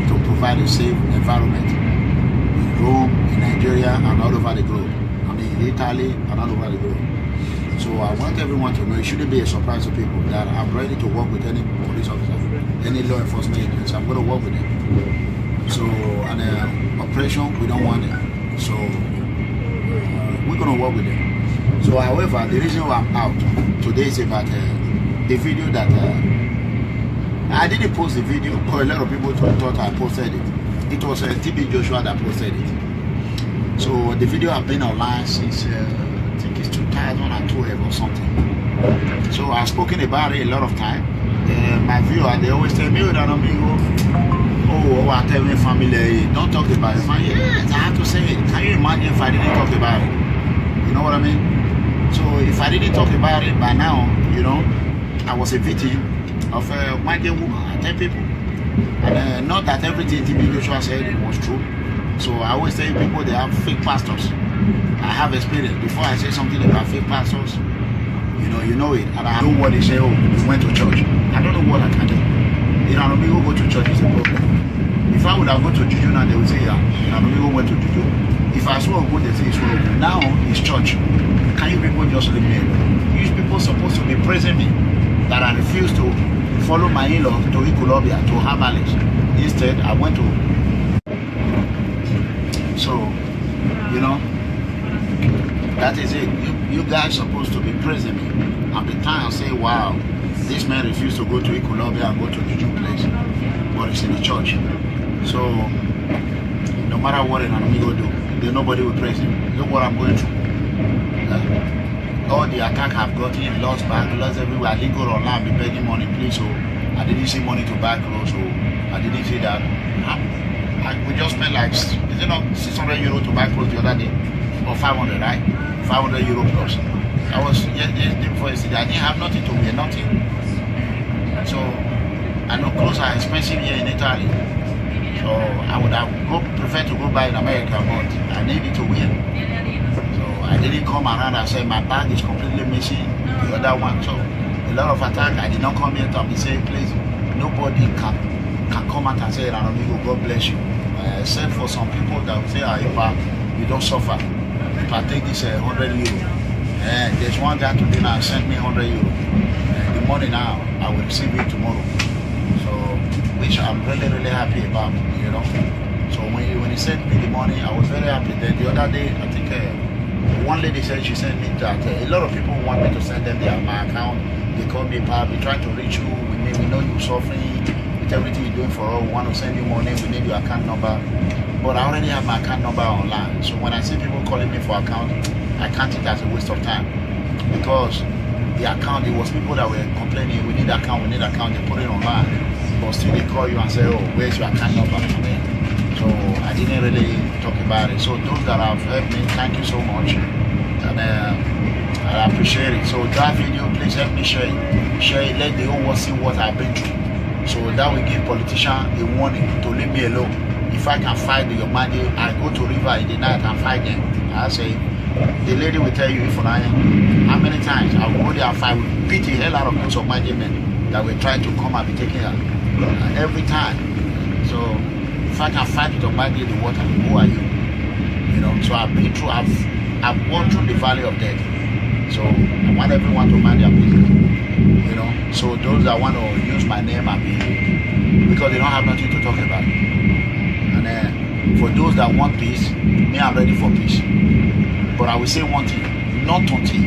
to provide a safe environment in Rome, in Nigeria, and all over the globe. I mean, in Italy and all over the globe. So I want everyone to know, it shouldn't be a surprise to people that I'm ready to work with any police officer, any law enforcement agency. I'm going to work with them. So, and operation, we don't want it. So, we're going to work with them. So, however, the reason why I'm out today is about the video that I didn't post the video, but a lot of people thought I posted it. It was TB Joshua that posted it. So the video has been online since I think it's 2012 or something. So I've spoken about it a lot of time. My viewer, they always tell me, Eranomigho, oh, I tell my family, don't talk about it. Yes, I have to say it. Can you imagine if I didn't talk about it? You know what I mean? So if I didn't talk about it by now, you know, I was a victim of a white woman. I tell people. And not that everything TB Joshua said was true. So I always tell people they have fake pastors. I have experience. Before I say something about fake pastors, you know it. And I know what they say, oh, you went to church. I don't know what I can do. Eranomigho go to church is a problem. If I would have gone to Juju now, they would say, yeah, Eranomigho went to Juju. If I swore good, they say it's wrong. Now it's church. Can you people just leave me alone? These people supposed to be praising me that I refuse to follow my in-law to Ikulobia, to Hamalis. Instead, I went to. So, you know, that is it. You guys supposed to be praising me. At the time, I say, wow, this man refused to go to Ikulobia and go to Juju place, but it's in the church. So, no matter what Eranomigho do, then nobody will praise him. Look what I'm going through. All the attack I've gotten, lost back, lost everywhere. I didn't go online, be begging money, please. So I didn't see money to buy clothes. So I didn't see that. We just spent like, is it not 600 euro to buy clothes the other day? Or 500, right? 500 euro plus. I was, yes, before yesterday, I didn't have nothing to wear, nothing. So I know clothes are expensive here in Italy. So I would have preferred to go buy in America, but I needed to wear. So I didn't come around and say my bag is completely missing, the other one. So a lot of attack. I did not come here to be saying, please, nobody can come out and say, Eranomigho, God bless you. Except for some people that will say, you don't suffer. If I take this 100 euro, and there's one guy today now sent me 100 euro. The money now, I will receive it tomorrow. So, which I'm really, really happy about, you know. So when he sent me the money, I was very happy. Then the other day, I think one lady said she sent me that a lot of people want me to send them my account. They call me, Pap, we try to reach you. We know you're suffering with everything you're doing for us. We want to send you money. We need your account number. But I already have my account number online. So when I see people calling me for account, I count it as a waste of time. Because the account, it was people that were complaining, we need account, they put it online. But still they call you and say, oh, where's your account number? So I didn't really talk about it. So those that have helped me, thank you so much. And I appreciate it. So that video, please help me share it. Share it, let the whole world see what I've been through. So that will give politicians a warning to leave me alone. If I can fight the Yomadi, I go to river in the night and fight them. I say, the lady will tell you if I am, how many times I will go there and fight, we beat the hell out of those Yomadi men that will try to come and be taking her. And every time. So if I can fight with Yomadi in the water, who are you? You know, so I've been through, I've walked through the valley of death. So I want everyone to mind their business. You know, so those that want to use my name and be, because they don't have nothing to talk about. And for those that want peace, me, I'm ready for peace. But I will say one thing, not until